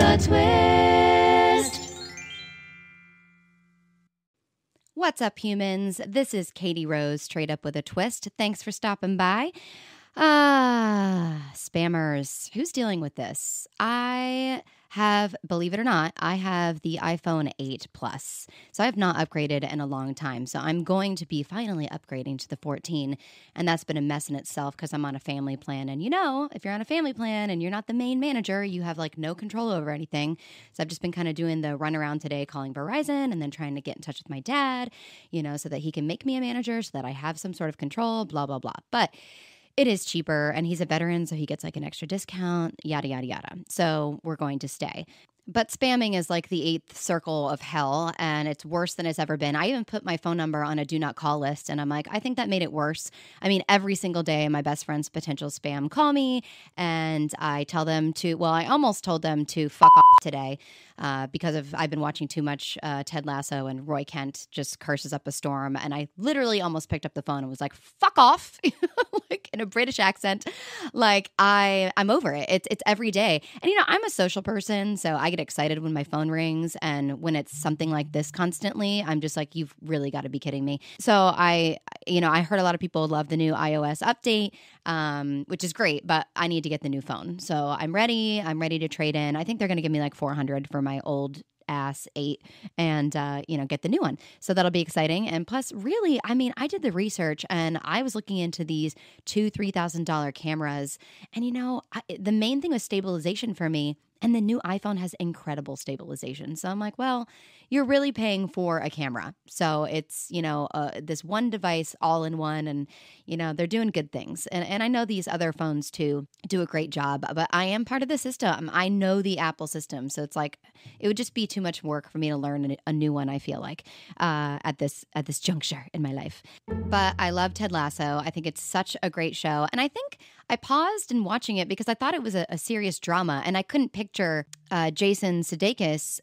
a twist. What's up, humans? This is Katie Rose, Straight Up with a Twist. Thanks for stopping by. Spammers. Who's dealing with this? Believe it or not, I have the iPhone 8 Plus. So I have not upgraded in a long time. So I'm going to be finally upgrading to the 14. And that's been a mess in itself because I'm on a family plan. And if you're on a family plan and you're not the main manager, you have like no control over anything. So I've just been kind of doing the runaround today, calling Verizon and then trying to get in touch with my dad, so that he can make me a manager so that I have some sort of control, blah, blah, blah. But it is cheaper, and he's a veteran, so he gets like an extra discount, yada, yada, yada. So we're going to stay. But spamming is like the eighth circle of hell, and it's worse than it's ever been. I even put my phone number on a do not call list, and I'm like, I think that made it worse. I mean, every single day, my best friend's potential spam call me, and I tell them I almost told them to fuck off today because I've been watching too much Ted Lasso, and Roy Kent just curses up a storm, and I literally almost picked up the phone and was like, fuck off, like in a British accent. Like I'm over it. It's every day. And I'm a social person, so I get excited when my phone rings, and when it's something like this constantly, I'm just like, you've really got to be kidding me. So I heard a lot of people love the new iOS update, which is great, but I need to get the new phone. So I'm ready to trade in. I think they're going to give me like $400 for my old ass 8 and get the new one. So that'll be exciting. And plus, really, I did the research and I was looking into these $2,000-$3,000 cameras, and the main thing was stabilization for me. And the new iPhone has incredible stabilization. So I'm like, well, you're really paying for a camera. So it's, this one device all in one, and, they're doing good things. And I know these other phones too do a great job, but I am part of the system. I know the Apple system. So it's like, it would just be too much work for me to learn a new one, I feel like, at this juncture in my life. But I love Ted Lasso. I think it's such a great show. And I think I paused in watching it because I thought it was a serious drama, and I couldn't picture Jason Sudeikis,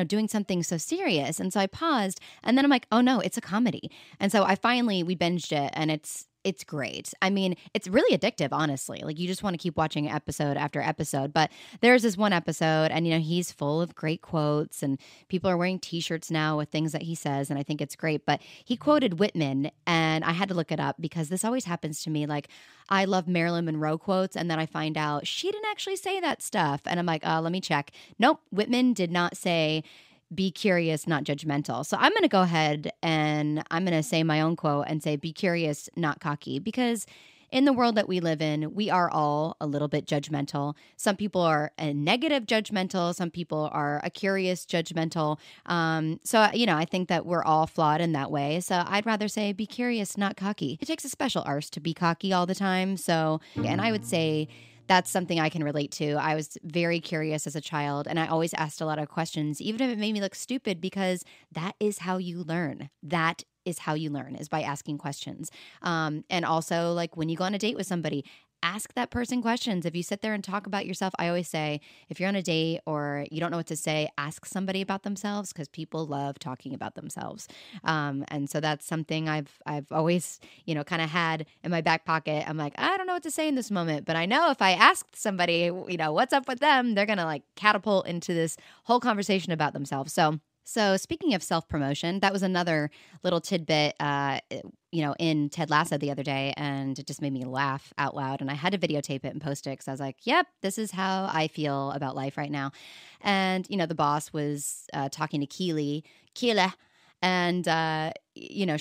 doing something so serious. And so I paused, and then I'm like, oh no, it's a comedy. And so we binged it, and it's great. It's really addictive, honestly. Like, you just want to keep watching episode after episode. But there's this one episode, and he's full of great quotes, and people are wearing T-shirts now with things that he says, and I think it's great. But he quoted Whitman, and I had to look it up because this always happens to me. Like, I love Marilyn Monroe quotes, and then I find out she didn't actually say that stuff, and I'm like, let me check. Nope, Whitman did not say, be curious, not judgmental. So I'm going to go ahead and I'm going to say my own quote and say, be curious, not cocky, because in the world that we live in, we are all a little bit judgmental. Some people are a negative judgmental. Some people are a curious judgmental. So I think that we're all flawed in that way. So I'd rather say, be curious, not cocky. It takes a special arse to be cocky all the time. So, and I would say, that's something I can relate to. I was very curious as a child, and I always asked a lot of questions, even if it made me look stupid, because that is how you learn. That is how you learn, is by asking questions. And also, like, when you go on a date with somebody, ask that person questions. If you sit there and talk about yourself, I always say, if you're on a date or you don't know what to say, ask somebody about themselves, because people love talking about themselves. And so that's something I've always, kind of had in my back pocket. I'm like, I don't know what to say in this moment, but I know if I ask somebody, what's up with them, they're going to like catapult into this whole conversation about themselves. So speaking of self-promotion, that was another little tidbit, in Ted Lasso the other day, and it just made me laugh out loud. And I had to videotape it and post it because I was like, yep, this is how I feel about life right now. And, the boss was talking to Keely, and,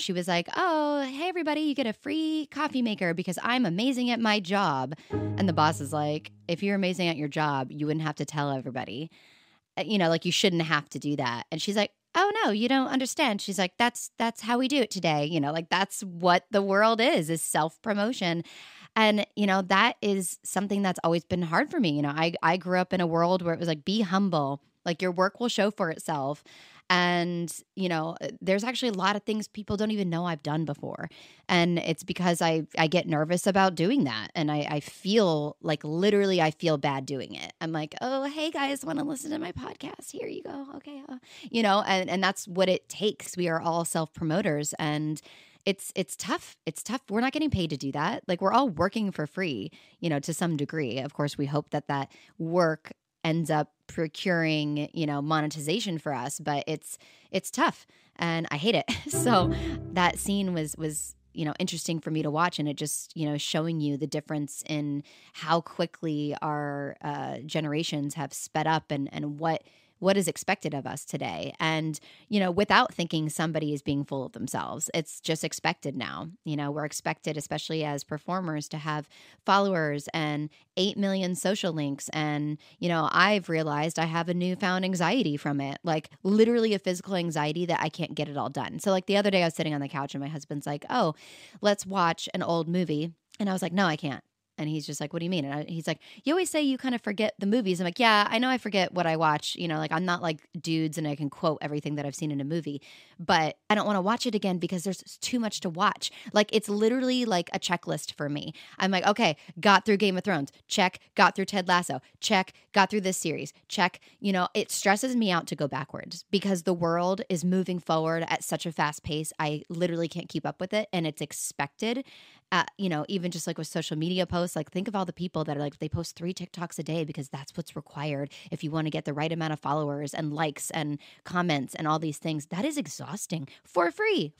she was like, oh, hey, everybody, you get a free coffee maker because I'm amazing at my job. And the boss is like, if you're amazing at your job, you wouldn't have to tell everybody. Like, you shouldn't have to do that. And she's like, oh no, you don't understand. She's like, that's how we do it today. Like, that's what the world is self-promotion. And, that is something that's always been hard for me. I grew up in a world where it was like, be humble, like your work will show for itself. And, there's actually a lot of things people don't even know I've done before. And it's because I get nervous about doing that. And I feel like literally I feel bad doing it. I'm like, oh, hey guys, want to listen to my podcast? Here you go. Okay. And that's what it takes. We are all self-promoters, and it's tough. It's tough. We're not getting paid to do that. Like, we're all working for free, to some degree. Of course, we hope that work ends up procuring, monetization for us, but it's tough and I hate it. So that scene was interesting for me to watch, and it just, showing you the difference in how quickly our generations have sped up and what is expected of us today. And, without thinking somebody is being full of themselves, it's just expected now. We're expected, especially as performers, to have followers and 8 million social links. And, I've realized I have a newfound anxiety from it, like literally a physical anxiety that I can't get it all done. So like the other day I was sitting on the couch and my husband's like, oh, let's watch an old movie. And I was like, no, I can't. And he's just like, what do you mean? And he's like, you always say you kind of forget the movies. I'm like, yeah, I know I forget what I watch. Like I'm not like dudes and I can quote everything that I've seen in a movie, but I don't want to watch it again because there's too much to watch. Like it's literally like a checklist for me. I'm like, okay, got through Game of Thrones. Check. Got through Ted Lasso. Check. Got through this series. Check. It stresses me out to go backwards because the world is moving forward at such a fast pace. I literally can't keep up with it, and it's expected. Even just like with social media posts, like think of all the people that are like, they post 3 TikToks a day because that's what's required if you want to get the right amount of followers and likes and comments and all these things. That is exhausting for free.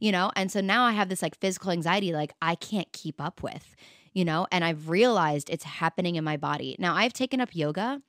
And so now I have this like physical anxiety, like I can't keep up with, and I've realized it's happening in my body. Now I've taken up yoga.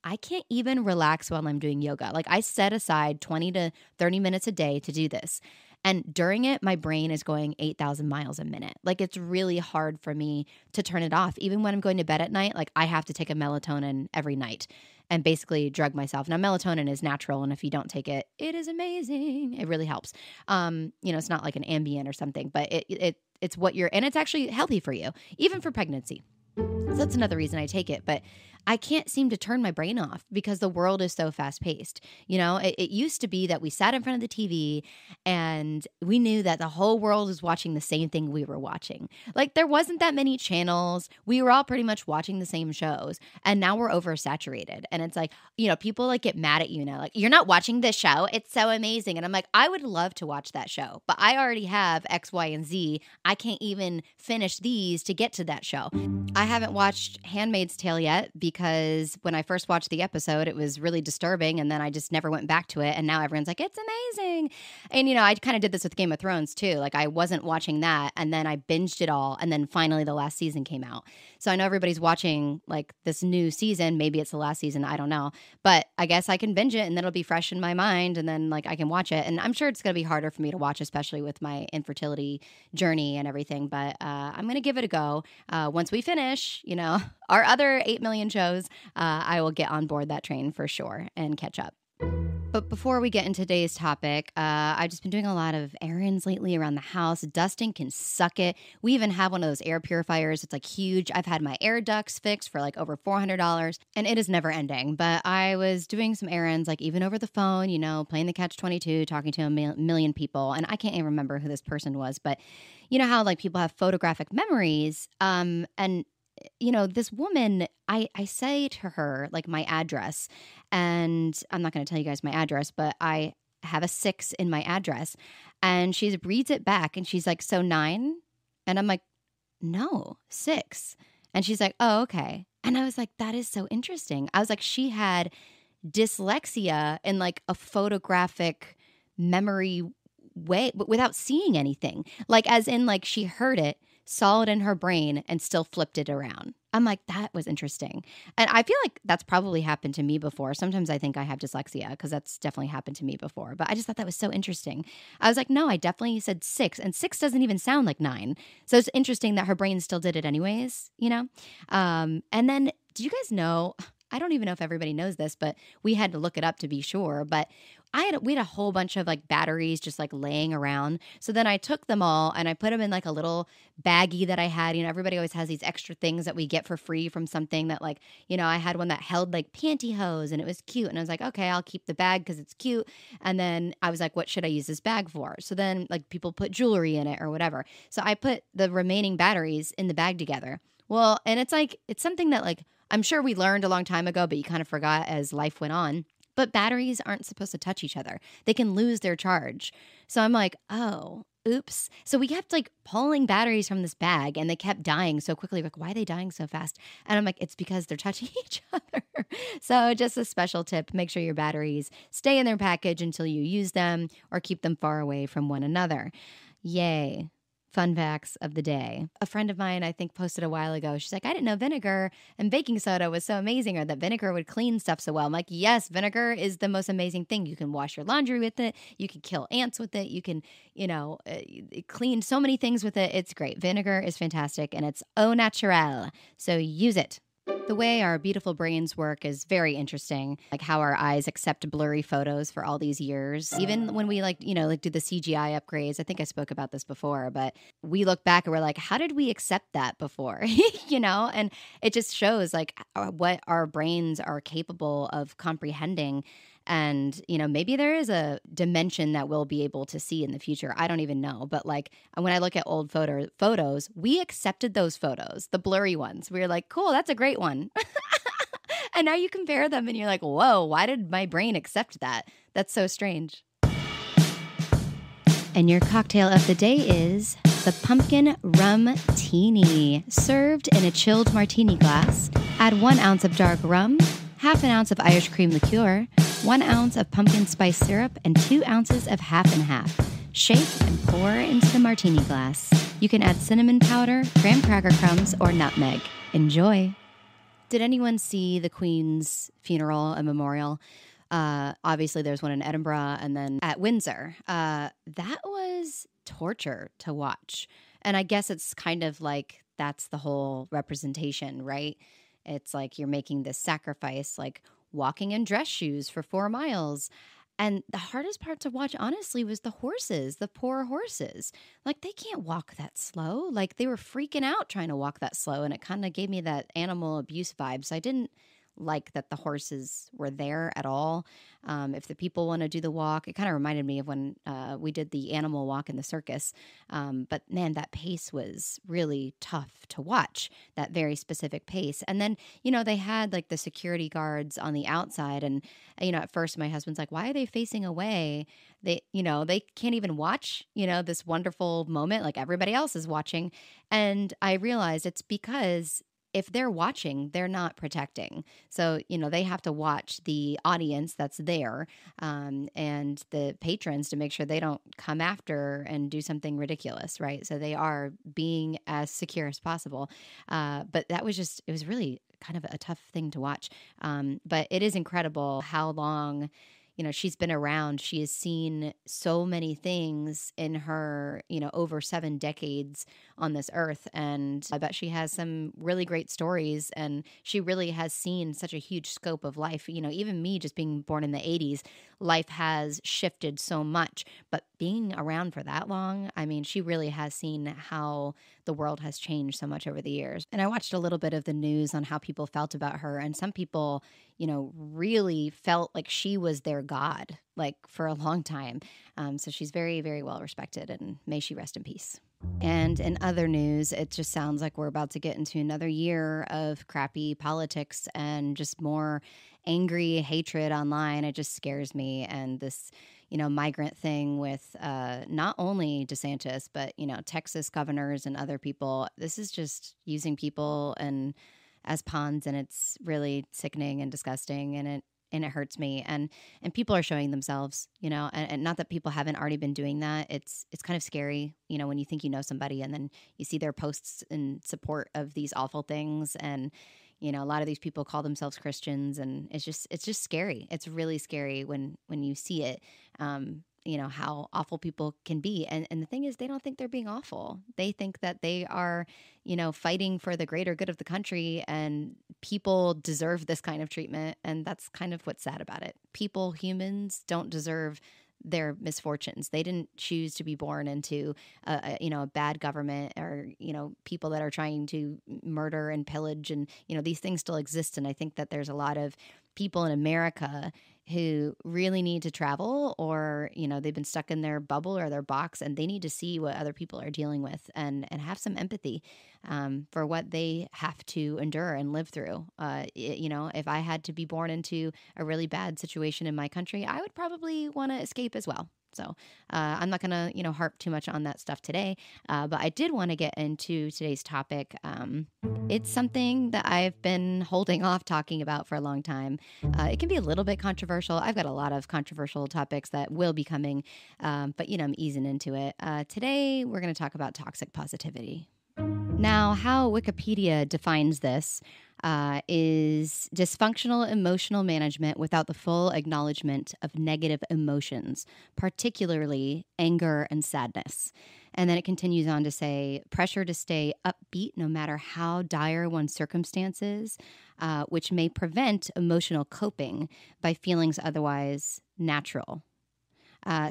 I can't even relax while I'm doing yoga. Like I set aside 20 to 30 minutes a day to do this. And during it, my brain is going 8,000 miles a minute. Like it's really hard for me to turn it off. Even when I'm going to bed at night, like I have to take a melatonin every night and basically drug myself. Now, melatonin is natural, and if you don't take it, it is amazing. It really helps. It's not like an Ambien or something, but it's what and it's actually healthy for you, even for pregnancy. So that's another reason I take it. But I can't seem to turn my brain off because the world is so fast paced. It used to be that we sat in front of the TV and we knew that the whole world was watching the same thing we were watching. Like there wasn't that many channels. We were all pretty much watching the same shows, and now we're oversaturated. And it's like, people like get mad at you now. Like, you're not watching this show. It's so amazing. And I'm like, I would love to watch that show, but I already have X, Y, and Z. I can't even finish these to get to that show. I haven't watched Handmaid's Tale yet because when I first watched the episode, it was really disturbing, and then I just never went back to it. And now everyone's like, it's amazing. And, I kind of did this with Game of Thrones too. Like I wasn't watching that, and then I binged it all, and then finally the last season came out. So I know everybody's watching like this new season. Maybe it's the last season. I don't know. But I guess I can binge it, and then it'll be fresh in my mind, and then like I can watch it. And I'm sure it's going to be harder for me to watch, especially with my infertility journey and everything. But I'm going to give it a go. Once we finish, our other 8 million shows, I will get on board that train for sure and catch up. But before we get into today's topic, I've just been doing a lot of errands lately around the house. Dusting can suck it. We even have one of those air purifiers. It's like huge. I've had my air ducts fixed for like over $400, and it is never ending. But I was doing some errands, like even over the phone, playing the Catch-22, talking to a million people. And I can't even remember who this person was, but you know how like people have photographic memories. And this woman, I say to her, like, my address, and I'm not going to tell you guys my address, but I have a 6 in my address, and she reads it back, and she's like, so 9? And I'm like, no, 6. And she's like, oh, okay. And I was like, that is so interesting. I was like, she had dyslexia in like a photographic memory way, but without seeing anything. Like, as in, like, she heard it, saw it in her brain, and still flipped it around. I'm like, that was interesting. And I feel like that's probably happened to me before. Sometimes I think I have dyslexia because that's definitely happened to me before. But I just thought that was so interesting. I was like, no, I definitely said 6. And 6 doesn't even sound like 9. So it's interesting that her brain still did it anyways, And then, do you guys know, I don't even know if everybody knows this, but we had to look it up to be sure. But we had a whole bunch of like batteries just like laying around. So then I took them all and I put them in like a little baggie that I had. Everybody always has these extra things that we get for free from something that like, I had one that held like pantyhose and it was cute. And I was like, okay, I'll keep the bag because it's cute. And then I was like, what should I use this bag for? So then like people put jewelry in it or whatever. So I put the remaining batteries in the bag together. Well, and it's something that like, I'm sure we learned a long time ago, but you kind of forgot as life went on. But batteries aren't supposed to touch each other. They can lose their charge. So I'm like, oh, oops. So we kept like pulling batteries from this bag and they kept dying so quickly. Like, why are they dying so fast? And I'm like, it's because they're touching each other. So just a special tip, make sure your batteries stay in their package until you use them or keep them far away from one another. Yay. Fun facts of the day. A friend of mine, I think, posted a while ago. She's like, I didn't know vinegar and baking soda was so amazing, or that vinegar would clean stuff so well. I'm like, yes, vinegar is the most amazing thing. You can wash your laundry with it. You can kill ants with it. You can, clean so many things with it. It's great. Vinegar is fantastic, and it's au naturel. So use it. The way our beautiful brains work is very interesting, like how our eyes accept blurry photos for all these years. Even when we do the CGI upgrades, I think I spoke about this before, but we look back and we're like, how did we accept that before? And it just shows like what our brains are capable of comprehending. And, maybe there is a dimension that we'll be able to see in the future. I don't even know. But like when I look at old photos, we accepted those photos, the blurry ones. We were like, cool, that's a great one. And now you compare them and you're like, whoa, why did my brain accept that? That's so strange. And your cocktail of the day is the pumpkin rum teeny, served in a chilled martini glass. Add 1 ounce of dark rum, half an ounce of Irish cream liqueur, 1 ounce of pumpkin spice syrup, and 2 ounces of half and half. Shake and pour into the martini glass. You can add cinnamon powder, graham cracker crumbs, or nutmeg. Enjoy. Did anyone see the Queen's funeral and memorial? Obviously, there's one in Edinburgh and then at Windsor. That was torture to watch. And I guess it's kind of like that's the whole representation, right? It's like you're making this sacrifice, like walking in dress shoes for 4 miles. And the hardest part to watch, honestly, was the horses, the poor horses. Like, they can't walk that slow. Like, they were freaking out trying to walk that slow. And it kind of gave me that animal abuse vibe. So I didn't like that the horses were there at all. If the people want to do the walk, it kind of reminded me of when we did the animal walk in the circus. But man, that pace was really tough to watch, that very specific pace. And then, they had like the security guards on the outside. And, at first my husband's like, why are they facing away? They can't even watch, this wonderful moment like everybody else is watching. And I realized it's because if they're watching, they're not protecting. So, they have to watch the audience that's there and the patrons to make sure they don't come after and do something ridiculous, right? So they are being as secure as possible. But it was really kind of a tough thing to watch. But it is incredible how long she's been around. She has seen so many things in her, over 7 decades on this earth. And I bet she has some really great stories. And she really has seen such a huge scope of life. Even me just being born in the 80s, life has shifted so much. But being around for that long, I mean, she really has seen how the world has changed so much over the years. And I watched a little bit of the news on how people felt about her. And some people, really felt like she was their god, like for a long time. So she's very, very well respected, and may she rest in peace. And in other news, it just sounds like we're about to get into another year of crappy politics and just more angry hatred online. It just scares me. And this, migrant thing with not only DeSantis, but, Texas governors and other people. This is just using people and as pawns, and it's really sickening and disgusting, and it hurts me. And people are showing themselves, and not that people haven't already been doing that. It's kind of scary, when you think you know somebody and then you see their posts in support of these awful things. And, a lot of these people call themselves Christians, and it's just scary. It's really scary when you see it. How awful people can be. And the thing is, they don't think they're being awful. They think that they are, fighting for the greater good of the country, and people deserve this kind of treatment. And that's kind of what's sad about it. Humans don't deserve their misfortunes. They didn't choose to be born into a bad government, or people that are trying to murder and pillage, and these things still exist. And I think that there's a lot of people in America who really need to travel, or they've been stuck in their bubble or their box, and they need to see what other people are dealing with, and have some empathy for what they have to endure and live through. If I had to be born into a really bad situation in my country, I would probably want to escape as well. So I'm not going to, harp too much on that stuff today. But I did want to get into today's topic. It's something that I've been holding off talking about for a long time. It can be a little bit controversial. I've got a lot of controversial topics that will be coming, but I'm easing into it. Today, we're going to talk about toxic positivity. Now, how Wikipedia defines this is dysfunctional emotional management without the full acknowledgement of negative emotions, particularly anger and sadness. And then it continues on to say pressure to stay upbeat no matter how dire one's circumstances, which may prevent emotional coping by feelings otherwise natural.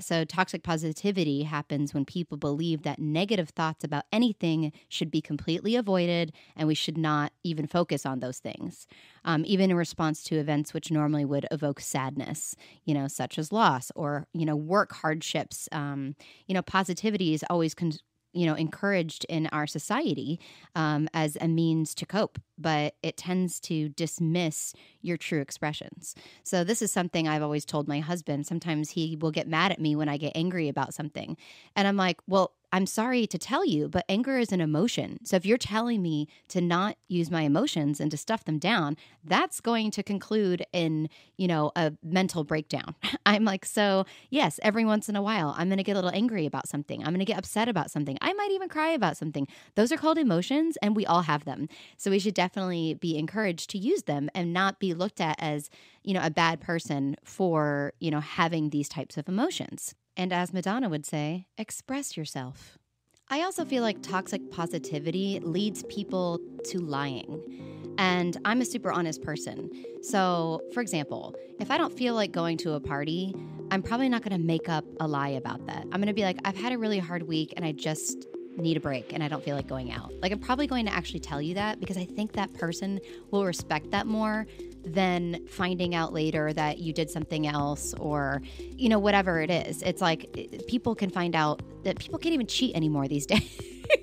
So toxic positivity happens when people believe that negative thoughts about anything should be completely avoided and we should not even focus on those things, even in response to events which normally would evoke sadness, such as loss or, work hardships. Positivity is always encouraged in our society as a means to cope, but it tends to dismiss your true expressions. So this is something I've always told my husband. Sometimes he will get mad at me when I get angry about something. And I'm like, well, I'm sorry to tell you, but anger is an emotion. So if you're telling me to not use my emotions and to stuff them down, that's going to conclude in, a mental breakdown. I'm like, so yes, every once in a while, I'm going to get a little angry about something. I'm going to get upset about something. I might even cry about something. Those are called emotions and we all have them. So we should definitely be encouraged to use them and not be looked at as, a bad person for, having these types of emotions. And as Madonna would say, express yourself. I also feel like toxic positivity leads people to lying. And I'm a super honest person. So, for example, if I don't feel like going to a party, I'm probably not going to make up a lie about that. I'm going to be like, I've had a really hard week and I just need a break and I don't feel like going out. Like, I'm probably going to actually tell you that because I think that person will respect that more than finding out later that you did something else or, whatever it is. It's like people can find out that people can't even cheat anymore these days.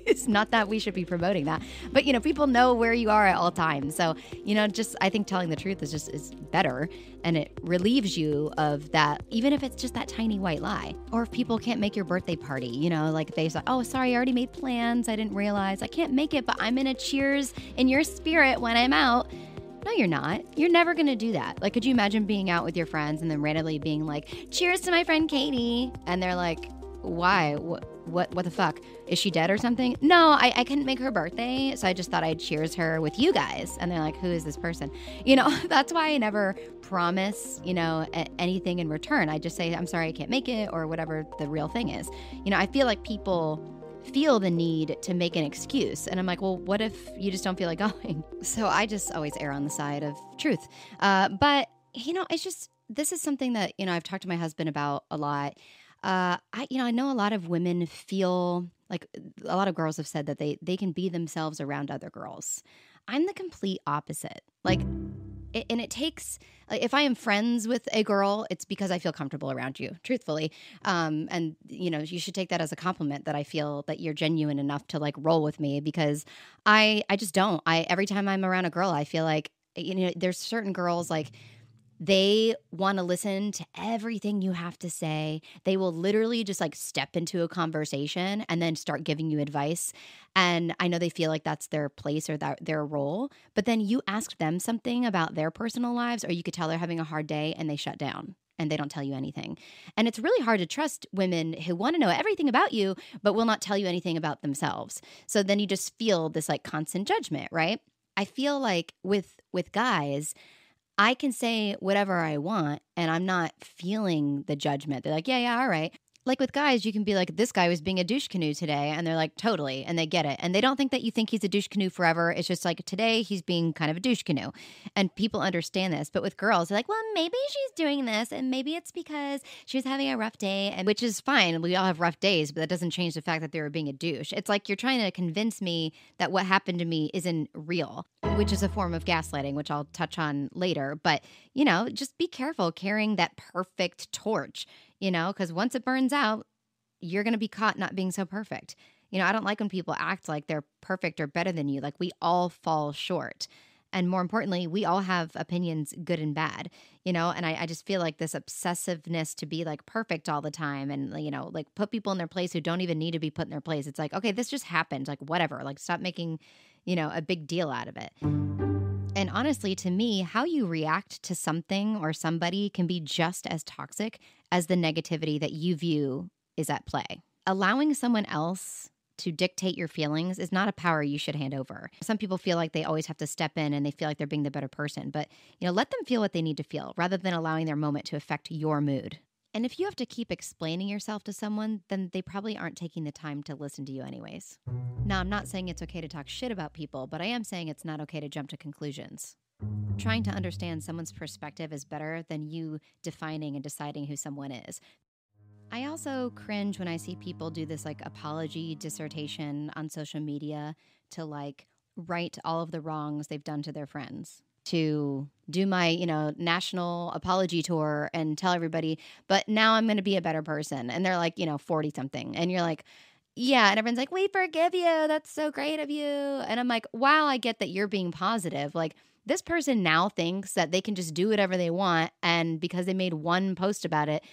It's not that we should be promoting that, but people know where you are at all times. So, I think telling the truth is better and it relieves you of that, even if it's just that tiny white lie. Or if people can't make your birthday party, like they say, oh, sorry, I already made plans. I didn't realize I can't make it, but I'm in a cheers in your spirit when I'm out. No, you're not. You're never going to do that. Like, could you imagine being out with your friends and then randomly being like, cheers to my friend Katie? And they're like, why? What the fuck? Is she dead or something? No, I couldn't make her birthday, so I just thought I'd cheers her with you guys. And they're like, who is this person? That's why I never promise, anything in return. I just say, I'm sorry, I can't make it, or whatever the real thing is. I feel like people feel the need to make an excuse. And I'm like, well, what if you just don't feel like going? So I just always err on the side of truth. But, it's just, this is something that, I've talked to my husband about a lot. I know a lot of women feel like a lot of girls have said that they can be themselves around other girls. I'm the complete opposite. And it takes, if I am friends with a girl, it's because I feel comfortable around you, truthfully. And, you should take that as a compliment that I feel that you're genuine enough to roll with me because I just don't. Every time I'm around a girl, I feel like, there's certain girls they want to listen to everything you have to say. They will literally just step into a conversation and then start giving you advice. And I know they feel like that's their place or their role. But then you ask them something about their personal lives, or you could tell they're having a hard day and they shut down and they don't tell you anything. And it's really hard to trust women who want to know everything about you, but will not tell you anything about themselves. So then you just feel this constant judgment, right? I feel like with guys, I can say whatever I want and I'm not feeling the judgment. They're like, yeah, all right. Like with guys, you can be like, this guy was being a douche canoe today. And they're like, totally. And they get it. And they don't think that you think he's a douche canoe forever. It's just like today he's being kind of a douche canoe. And people understand this. But with girls, they're like, well, maybe she's doing this. And maybe it's because she was having a rough day. And which is fine. We all have rough days. But that doesn't change the fact that they were being a douche. It's like you're trying to convince me that what happened to me isn't real, which is a form of gaslighting, which I'll touch on later. But, just be careful carrying that perfect torch. Because once it burns out, you're going to be caught not being so perfect. I don't like when people act like they're perfect or better than you. Like we all fall short. And more importantly, we all have opinions, good and bad, and I just feel like this obsessiveness to be like perfect all the time and, like put people in their place who don't even need to be put in their place. It's like, okay, this just happened. Like, whatever. Like, stop making, a big deal out of it. And honestly, to me, how you react to something or somebody can be just as toxic as the negativity that you view is at play. Allowing someone else to dictate your feelings is not a power you should hand over. Some people feel like they always have to step in and they feel like they're being the better person, but let them feel what they need to feel rather than allowing their moment to affect your mood. And if you have to keep explaining yourself to someone, then they probably aren't taking the time to listen to you anyways. Now, I'm not saying it's okay to talk shit about people, but I am saying it's not okay to jump to conclusions. Trying to understand someone's perspective is better than you defining and deciding who someone is. I also cringe when I see people do this like apology dissertation on social media to like right all of the wrongs they've done to their friends, to do my, national apology tour and tell everybody, but now I'm going to be a better person. And they're like, 40 something. And you're like, yeah. And everyone's like, we forgive you. That's so great of you. And I'm like, wow, I get that you're being positive. Like, this person now thinks that they can just do whatever they want. And because they made one post about it,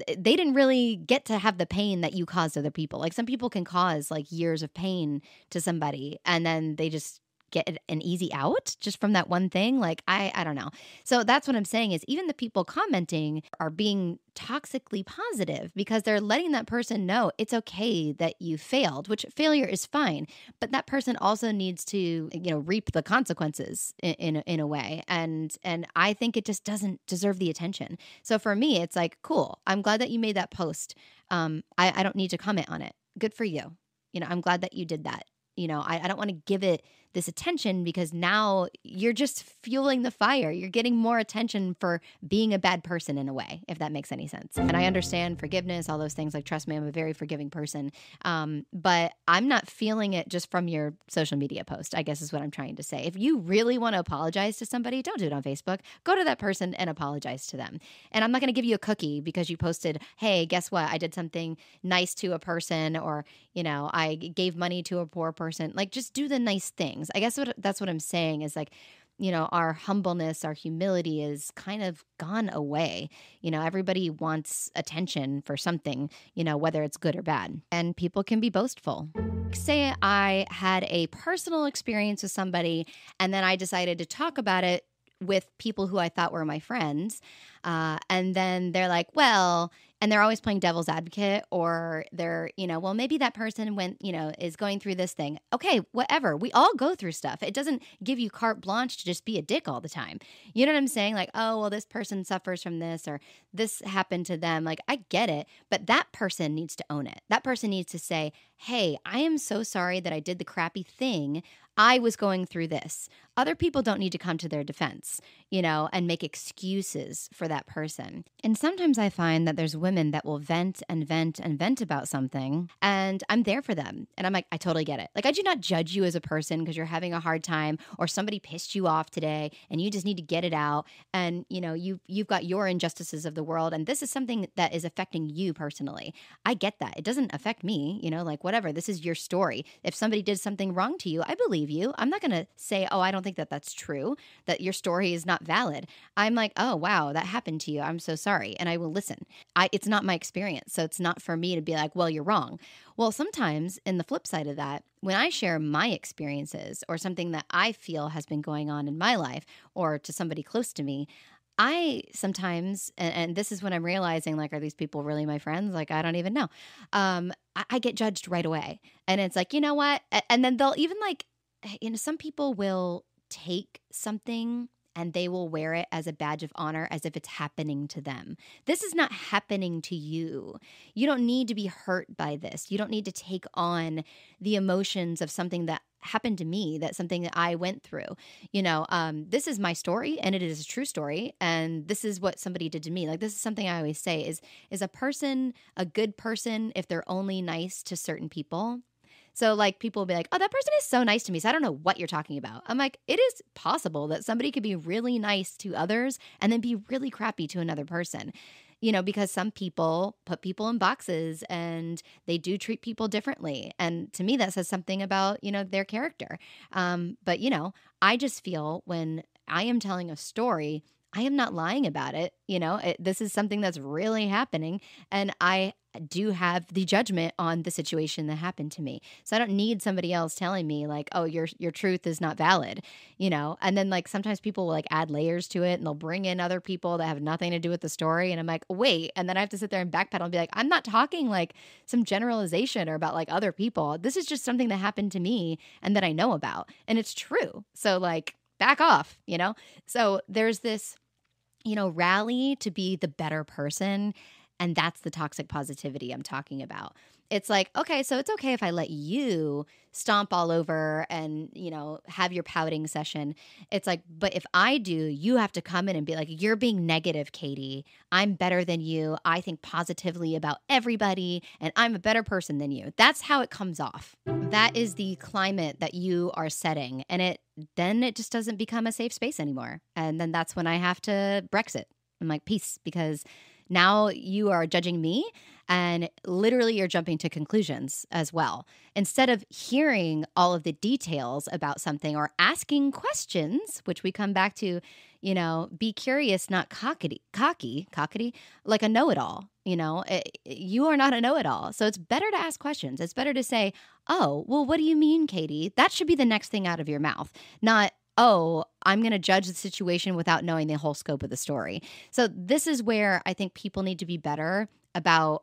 they didn't really get to have the pain that you caused other people. Like, some people can cause like years of pain to somebody and then they just get an easy out just from that one thing. Like, I don't know. So that's what I'm saying is even the people commenting are being toxically positive because they're letting that person know it's okay that you failed, which failure is fine. But that person also needs to, reap the consequences in a way. And I think it just doesn't deserve the attention. So for me, it's like, cool. I'm glad that you made that post. I don't need to comment on it. Good for you. I'm glad that you did that. I don't want to give it this attention because now you're just fueling the fire. You're getting more attention for being a bad person in a way, if that makes any sense. And I understand forgiveness, all those things. Like, trust me, I'm a very forgiving person. But I'm not feeling it just from your social media post, I guess is what I'm trying to say. If you really want to apologize to somebody, don't do it on Facebook. Go to that person and apologize to them. And I'm not going to give you a cookie because you posted, hey, guess what? I did something nice to a person, or, I gave money to a poor person. Like, just do the nice things. I guess that's what I'm saying is like, our humbleness, our humility is kind of gone away. Everybody wants attention for something, whether it's good or bad. And people can be boastful. Say I had a personal experience with somebody and then I decided to talk about it with people who I thought were my friends. And then they're like, well, and they're always playing devil's advocate, or they're, well, maybe that person is going through this thing. Okay, whatever. We all go through stuff. It doesn't give you carte blanche to just be a dick all the time. You know what I'm saying? Like, oh, well, this person suffers from this, or this happened to them. Like, I get it, but that person needs to own it. That person needs to say, hey, I am so sorry that I did the crappy thing. I was going through this. Other people don't need to come to their defense, and make excuses for that person. And sometimes I find that there's women that will vent and vent and vent about something, and I'm there for them. And I'm like, I totally get it. Like, I do not judge you as a person because you're having a hard time or somebody pissed you off today and you just need to get it out. And, you've got your injustices of the world, and this is something that is affecting you personally. I get that. It doesn't affect me, like, whatever. This is your story. If somebody did something wrong to you, I believe you. I'm not going to say, oh, I don't think that that's true, that your story is not valid. I'm like, oh, wow, that happened to you. I'm so sorry. And I will listen. It's not my experience. So it's not for me to be like, well, you're wrong. Well, sometimes in the flip side of that, when I share my experiences or something that I feel has been going on in my life or to somebody close to me, I sometimes, and this is when I'm realizing, like, are these people really my friends? Like, I don't even know. I get judged right away. And it's like, you know what? And then they'll even like, some people will take something and they will wear it as a badge of honor as if it's happening to them. This is not happening to you. You don't need to be hurt by this. You don't need to take on the emotions of something that happened to me, that's something that I went through. This is my story and it is a true story. And this is what somebody did to me. Like, this is something I always say is a person a good person if they're only nice to certain people? So, like, people will be like, oh, that person is so nice to me, so I don't know what you're talking about. I'm like, it is possible that somebody could be really nice to others and then be really crappy to another person. because some people put people in boxes and they do treat people differently. And to me, that says something about, their character. But, I just feel when I am telling a story, I am not lying about it. This is something that's really happening. And I do have the judgment on the situation that happened to me. So I don't need somebody else telling me like, oh, your truth is not valid, and then like sometimes people will like add layers to it and they'll bring in other people that have nothing to do with the story. And I'm like, wait. And then I have to sit there and backpedal and be like, I'm not talking like some generalization or about like other people. This is just something that happened to me and that I know about. And it's true. So like back off, So there's this, rally to be the better person. And that's the toxic positivity I'm talking about. It's like, okay, so it's okay if I let you stomp all over and, have your pouting session. It's like, but if I do, you have to come in and be like, you're being negative, Katie. I'm better than you. I think positively about everybody and I'm a better person than you. That's how it comes off. That is the climate that you are setting. And then it just doesn't become a safe space anymore. And then that's when I have to Brexit. I'm like, peace, because now you are judging me and literally you're jumping to conclusions as well. Instead of hearing all of the details about something or asking questions, which we come back to, be curious, not cocky, like a know-it-all. You are not a know-it-all. So it's better to ask questions. It's better to say, oh, well, what do you mean, Katie? That should be the next thing out of your mouth, not, oh, I'm going to judge the situation without knowing the whole scope of the story. So this is where I think people need to be better about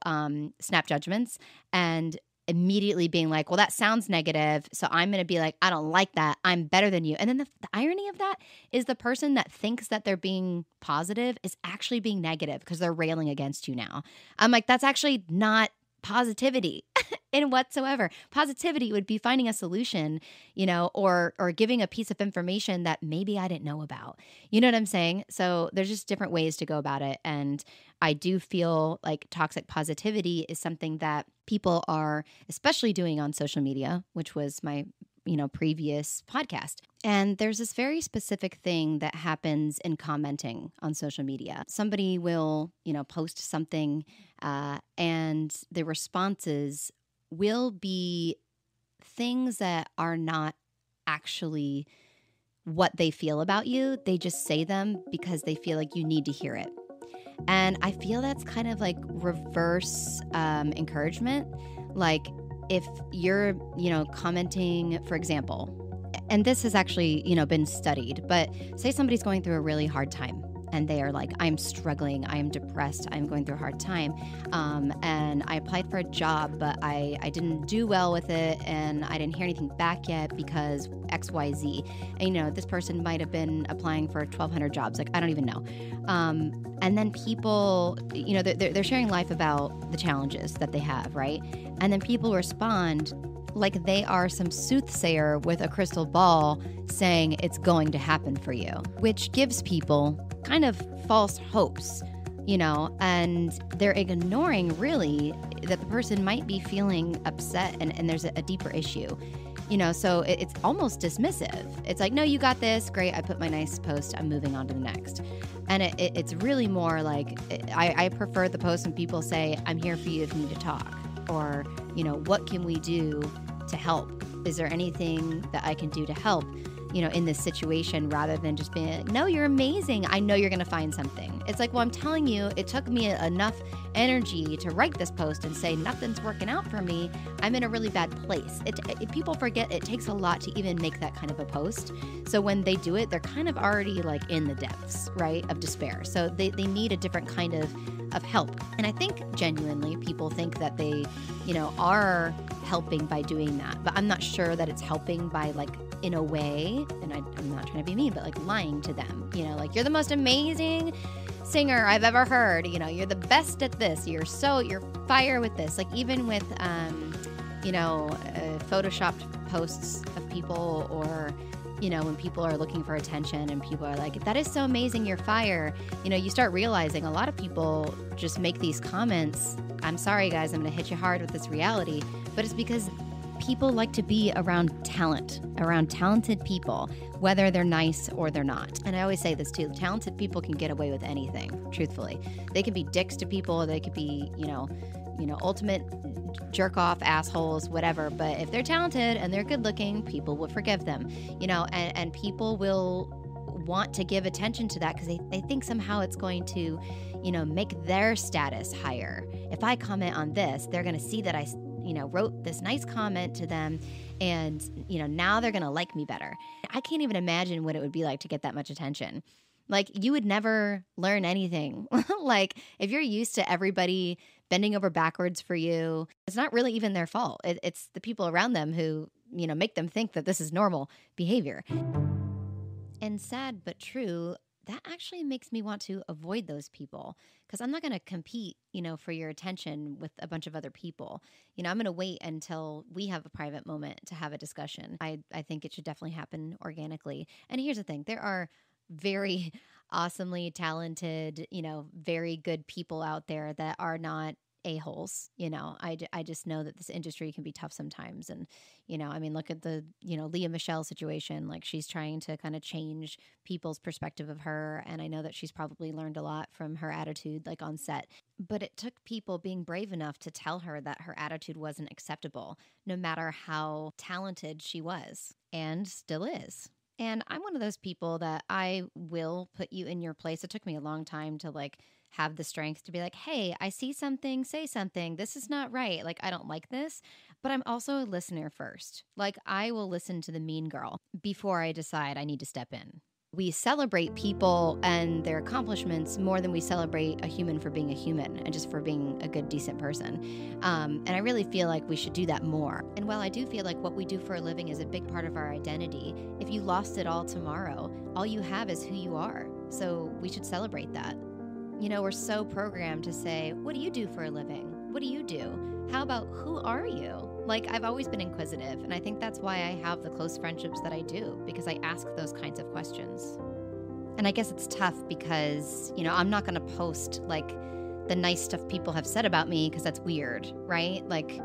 snap judgments and immediately being like, well, that sounds negative. So I'm going to be like, I don't like that. I'm better than you. And then the irony of that is the person that thinks that they're being positive is actually being negative because they're railing against you now. I'm like, that's actually not positivity in whatsoever. Positivity would be finding a solution, or giving a piece of information that maybe I didn't know about. You know what I'm saying? So there's just different ways to go about it. And I do feel like toxic positivity is something that people are especially doing on social media, which was my previous podcast. And there's this very specific thing that happens in commenting on social media. Somebody will, post something and the responses will be things that are not actually what they feel about you. They just say them because they feel like you need to hear it. And I feel that's kind of like reverse encouragement. Like if you're, commenting, for example, and this has actually, been studied, but say somebody's going through a really hard time and they are like, I'm struggling, I'm depressed, I'm going through a hard time. And I applied for a job, but I didn't do well with it and I didn't hear anything back yet because XYZ. And, this person might have been applying for 1,200 jobs. Like, I don't even know. And then people, they're sharing life about the challenges that they have, right? And then people respond like they are some soothsayer with a crystal ball saying it's going to happen for you, which gives people kind of false hopes, and they're ignoring really that the person might be feeling upset and there's a deeper issue, so it's almost dismissive. It's like, no, you got this. Great. I put my nice post. I'm moving on to the next. And it's really more like I prefer the post when people say, I'm here for you if you need to talk. Or, what can we do to help? Is there anything that I can do to help, in this situation, rather than just being like, no, you're amazing. I know you're going to find something. It's like, well, I'm telling you, it took me enough energy to write this post and say nothing's working out for me. I'm in a really bad place. People forget it takes a lot to even make that kind of a post. So when they do it, they're kind of already like in the depths, right, of despair. So they need a different kind of help. And I think genuinely people think that they, are helping by doing that. But I'm not sure that it's helping by like, in a way, and I'm not trying to be mean, but like lying to them, like you're the most amazing singer I've ever heard. You're the best at this. You're fire with this. Like even with, photoshopped posts of people or, when people are looking for attention and people are like, that is so amazing, you're fire. You start realizing a lot of people just make these comments. I'm sorry, guys, I'm going to hit you hard with this reality, but it's because people like to be around talent, around talented people, whether they're nice or they're not. And I always say this too, talented people can get away with anything, truthfully. They can be dicks to people, they could be, ultimate jerk off assholes, whatever. But if they're talented and they're good looking, people will forgive them, and people will want to give attention to that because they think somehow it's going to, make their status higher. If I comment on this, they're going to see that I wrote this nice comment to them, and, now they're going to like me better. I can't even imagine what it would be like to get that much attention. Like, you would never learn anything. Like, if you're used to everybody bending over backwards for you, it's not really even their fault. It's the people around them who, make them think that this is normal behavior. And sad but true, that actually makes me want to avoid those people because I'm not going to compete, for your attention with a bunch of other people. I'm going to wait until we have a private moment to have a discussion. I think it should definitely happen organically. And here's the thing. There are very awesomely talented, very good people out there that are not a-holes. I just know that this industry can be tough sometimes. And, look at the, Leah Michelle situation. Like, she's trying to kind of change people's perspective of her. And I know that she's probably learned a lot from her attitude, like on set. But it took people being brave enough to tell her that her attitude wasn't acceptable, no matter how talented she was and still is. And I'm one of those people that I will put you in your place. It took me a long time to have the strength to be like, hey, I see something, say something. This is not right. Like, I don't like this, but I'm also a listener first. Like, I will listen to the mean girl before I decide I need to step in. We celebrate people and their accomplishments more than we celebrate a human for being a human and just for being a good, decent person. And I really feel like we should do that more. And while I do feel like what we do for a living is a big part of our identity, if you lost it all tomorrow, all you have is who you are. So we should celebrate that. We're so programmed to say, what do you do for a living? What do you do? How about who are you? Like, I've always been inquisitive, and I think that's why I have the close friendships that I do, because I ask those kinds of questions. And I guess it's tough because, I'm not going to post the nice stuff people have said about me because that's weird, right? Like,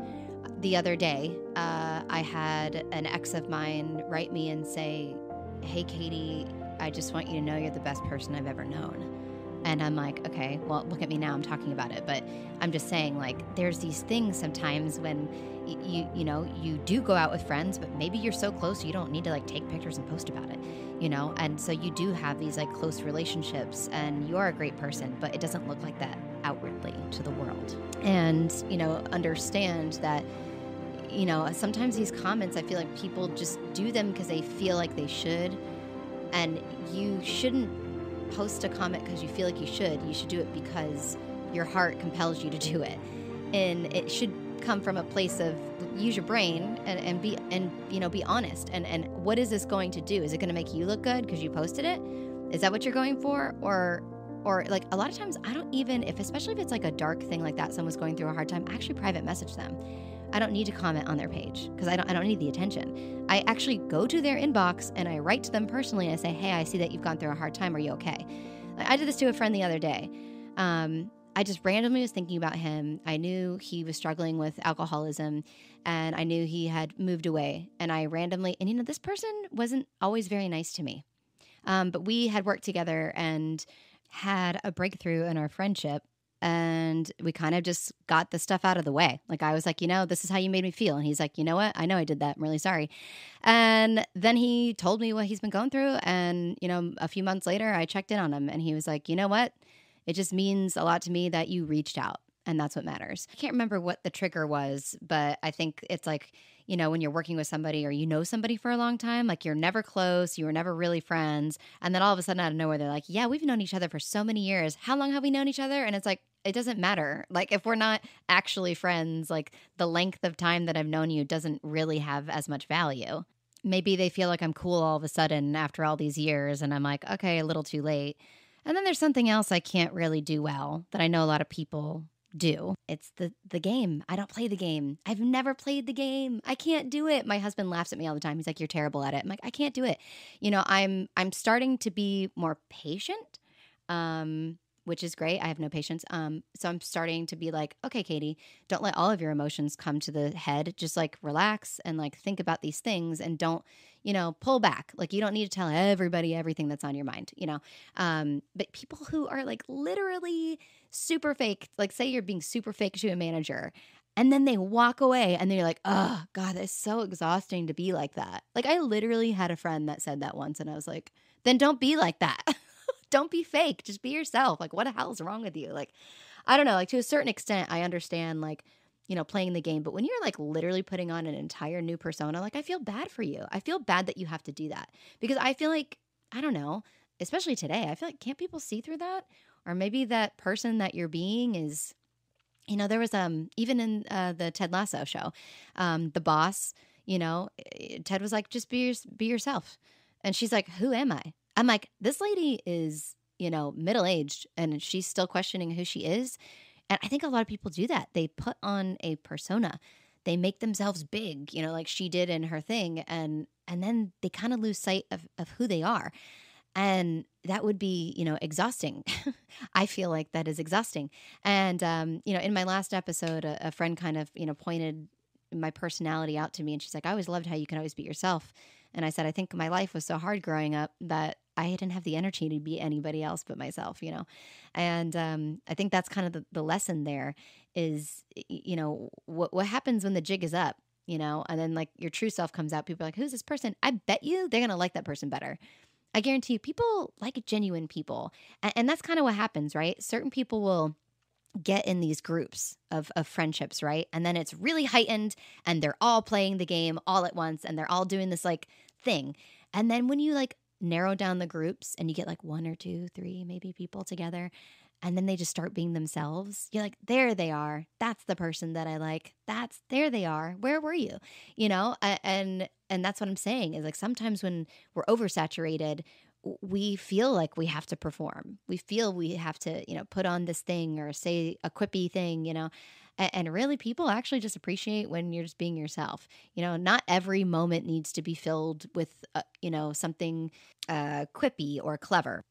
the other day, I had an ex of mine write me and say, hey, Katie, I just want you to know you're the best person I've ever known. And I'm like, okay, well, look at me now. I'm talking about it. But I'm just saying, there's these things sometimes when you do go out with friends, but maybe you're so close you don't need to take pictures and post about it, And so you do have these close relationships, and you are a great person, but it doesn't look like that outwardly to the world. And, understand that, sometimes these comments, I feel like people just do them because they feel like they should. And you shouldn't post a comment because you feel like you should. You should do it because your heart compels you to do it. And it should come from a place of use your brain and be honest. And what is this going to do? Is it going to make you look good because you posted it? Is that what you're going for? Or a lot of times I don't even, especially if it's a dark thing like that, someone's going through a hard time, I actually private message them. I don't need to comment on their page because I don't need the attention. I actually go to their inbox and I write to them personally and I say, hey, I see that you've gone through a hard time. Are you okay? I did this to a friend the other day. I just randomly was thinking about him. I knew he was struggling with alcoholism and I knew he had moved away. And I randomly, and this person wasn't always very nice to me. But we had worked together and had a breakthrough in our friendship. And we kind of just got the stuff out of the way. I was like, this is how you made me feel. And he's like, you know what? I know I did that. I'm really sorry. And then he told me what he's been going through. And, a few months later, I checked in on him and he was like, you know what? It just means a lot to me that you reached out. And that's what matters. I can't remember what the trigger was, but I think it's when you're working with somebody or somebody for a long time, you're never close, you were never really friends. And then all of a sudden out of nowhere, they're like, yeah, we've known each other for so many years. How long have we known each other? And it's it doesn't matter. If we're not actually friends, the length of time that I've known you doesn't really have as much value. Maybe they feel like I'm cool all of a sudden after all these years. And I'm like, okay, a little too late. And then there's something else I can't really do well that I know a lot of people do. It's the game. I don't play the game. I've never played the game. I can't do it. My husband laughs at me all the time. He's like, you're terrible at it. I'm like, I can't do it. I'm starting to be more patient which is great. I have no patience. So I'm starting to be like, okay, Katie, don't let all of your emotions come to the head. Just like relax and like think about these things and don't, pull back. Like you don't need to tell everybody everything that's on your mind, but people who are like literally super fake, like say you're being super fake to a manager and then they walk away and they're like, oh God, it's so exhausting to be like that. Like I literally had a friend that said that once and I was like, then don't be like that. Don't be fake. Just be yourself. Like what the hell is wrong with you? Like, I don't know, like to a certain extent, I understand like, playing the game. But when you're like literally putting on an entire new persona, like I feel bad for you. I feel bad that you have to do that because I feel like, I don't know, especially today, I feel like can't people see through that? Or maybe that person that you're being is, there was even in the Ted Lasso show, the boss, Ted was like, just be yourself. And she's like, who am I? I'm like, this lady is, middle-aged and she's still questioning who she is. And I think a lot of people do that. They put on a persona. They make themselves big, like she did in her thing. And then they kind of lose sight of who they are. And that would be, exhausting. I feel like that is exhausting. And, in my last episode, a friend kind of, pointed my personality out to me. And she's like, I always loved how you can always be yourself. And I said, I think my life was so hard growing up that I didn't have the energy to be anybody else but myself, And I think that's kind of the lesson there is, what happens when the jig is up, and then like your true self comes out. People are like, who's this person? I bet you they're going to like that person better. I guarantee you people like genuine people. And that's kind of what happens, right? Certain people will get in these groups of friendships, right? And then it's really heightened and they're all playing the game all at once and they're all doing this like thing. And then when you like narrow down the groups and you get like 1 or 2, 3 maybe people together and then they just start being themselves, you're like, there they are. That's the person that I like. There they are. Where were you? And that's what I'm saying is like sometimes when we're oversaturated, we feel like we have to perform. We feel we have to, put on this thing or say a quippy thing, and really people actually just appreciate when you're just being yourself. Not every moment needs to be filled with, something quippy or clever,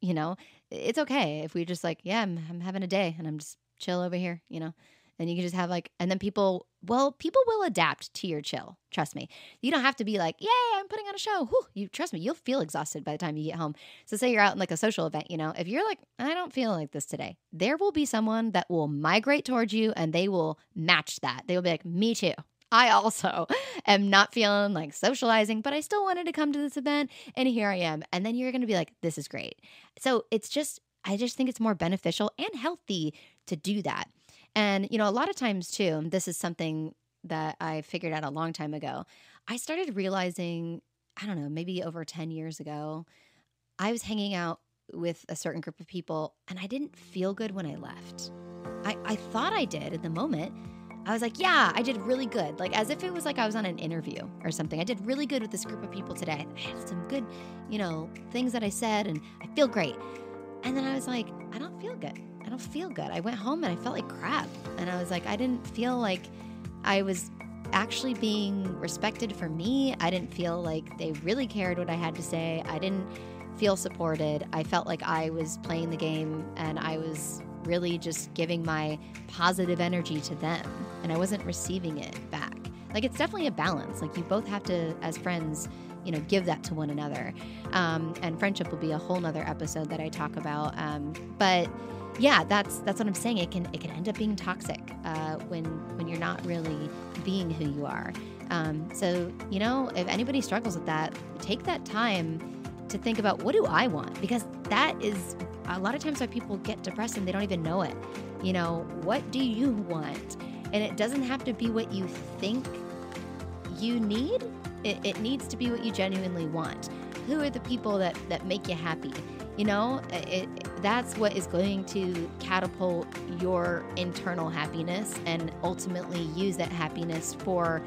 It's okay if we just like, yeah, I'm having a day and I'm just chill over here, And you can just have like, and then people will adapt to your chill. Trust me. You don't have to be like, yay, I'm putting on a show. Whew, trust me, you'll feel exhausted by the time you get home. So say you're out in like a social event, if you're like, I don't feel like this today, there will be someone that will migrate towards you and they will match that. They will be like, me too. I also am not feeling like socializing, but I still wanted to come to this event and here I am. And then you're going to be like, this is great. So I just think it's more beneficial and healthy to do that. And, a lot of times too, this is something that I figured out a long time ago. I started realizing, I don't know, maybe over 10 years ago, I was hanging out with a certain group of people and I didn't feel good when I left. I thought I did in the moment. I was like, yeah, I did really good. Like as if it was like I was on an interview or something. I did really good with this group of people today. I had some good, things that I said and I feel great. And then I was like, I don't feel good. I don't feel good. I went home and I felt like crap. And I was like, I didn't feel like I was actually being respected for me. I didn't feel like they really cared what I had to say. I didn't feel supported. I felt like I was playing the game and I was really just giving my positive energy to them and I wasn't receiving it back. Like it's definitely a balance. Like you both have to, as friends, give that to one another. And friendship will be a whole nother episode that I talk about. But yeah, that's what I'm saying. It can end up being toxic when you're not really being who you are. So if anybody struggles with that, take that time to think about what do I want? Because that is a lot of times why people get depressed and they don't even know it. What do you want? And it doesn't have to be what you think you need. It needs to be what you genuinely want. Who are the people that make you happy? That's what is going to catapult your internal happiness and ultimately use that happiness for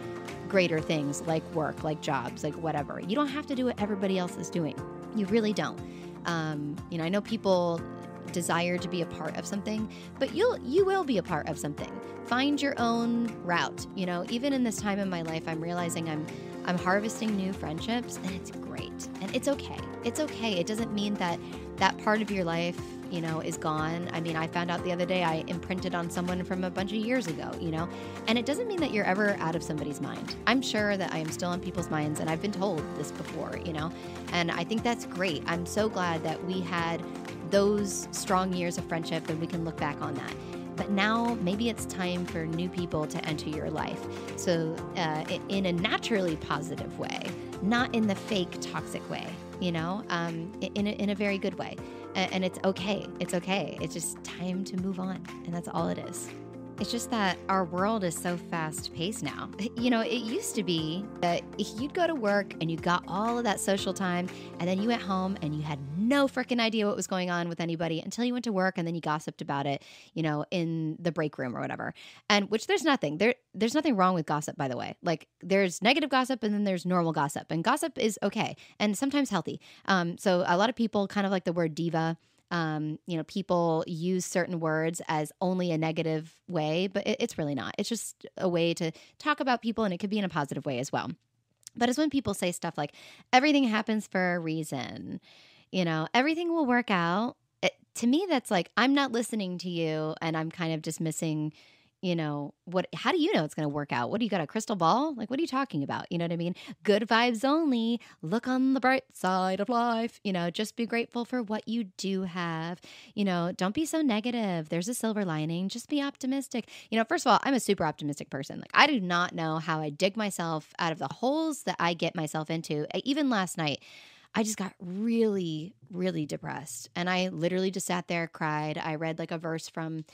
greater things like work, like jobs, like whatever. You don't have to do what everybody else is doing. You really don't. I know people desire to be a part of something, but you will be a part of something. Find your own route. Even in this time in my life, I'm realizing I'm harvesting new friendships and it's great. And it's okay. It's okay. It doesn't mean that part of your life is gone. I mean, I found out the other day I imprinted on someone from a bunch of years ago, and it doesn't mean that you're ever out of somebody's mind. I'm sure that I am still on people's minds, and I've been told this before, and I think that's great. I'm so glad that we had those strong years of friendship and we can look back on that. But now maybe it's time for new people to enter your life. So in a naturally positive way, not in the fake toxic way, in a very good way. And it's okay. It's okay. It's just time to move on. And that's all it is. It's just that our world is so fast paced now. It used to be that you'd go to work and you got all of that social time, and then you went home and you had no freaking idea what was going on with anybody until you went to work, and then you gossiped about it, in the break room or whatever. And which there's nothing wrong with gossip, by the way. Like, there's negative gossip and then there's normal gossip, and gossip is okay and sometimes healthy. So a lot of people kind of like the word diva. People use certain words as only a negative way, but it's really not. It's just a way to talk about people, and it could be in a positive way as well. But it's when people say stuff like, everything happens for a reason, everything will work out. To me, that's like, I'm not listening to you, and I'm kind of dismissing how do you know it's going to work out? What do you got, a crystal ball? Like, what are you talking about? You know what I mean? Good vibes only. Look on the bright side of life. Just be grateful for what you do have. Don't be so negative. There's a silver lining. Just be optimistic. First of all, I'm a super optimistic person. Like, I do not know how I dig myself out of the holes that I get myself into. Even last night, I just got really, really depressed. And I literally just sat there, cried. I read like a verse from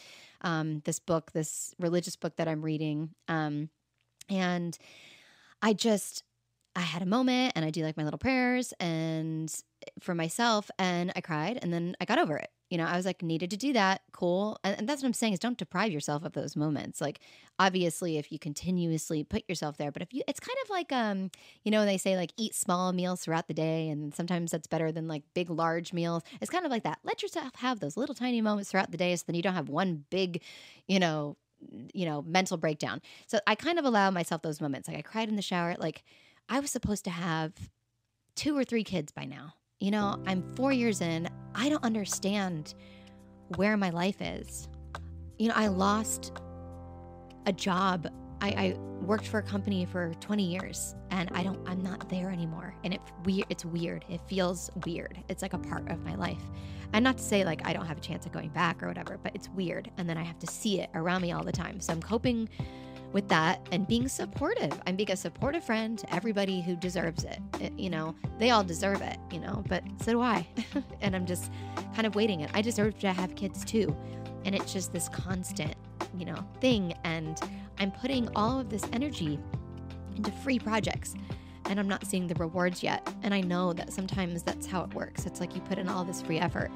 this religious book that I'm reading. And I had a moment, and I do like my little prayers and for myself, and I cried, and then I got over it. I was like, needed to do that. Cool. And that's what I'm saying, is don't deprive yourself of those moments. Like, obviously, if you continuously put yourself there, but it's kind of like, they say like eat small meals throughout the day. And sometimes that's better than like big, large meals. It's kind of like that. Let yourself have those little tiny moments throughout the day, so then you don't have one big, mental breakdown. So I kind of allow myself those moments. Like, I cried in the shower. Like, I was supposed to have 2 or 3 kids by now. I'm 4 years in. I don't understand where my life is. I lost a job. I worked for a company for 20 years, and I'm not there anymore. And it's weird. It feels weird. It's like a part of my life. And not to say like I don't have a chance of going back or whatever, but it's weird. And then I have to see it around me all the time. So I'm coping with that and being supportive. I'm being a supportive friend to everybody who deserves it. They all deserve it, but so do I. And I'm just kind of waiting it. I deserve to have kids too. And it's just this constant, thing. And I'm putting all of this energy into free projects, and I'm not seeing the rewards yet. And I know that sometimes that's how it works. It's like you put in all this free effort,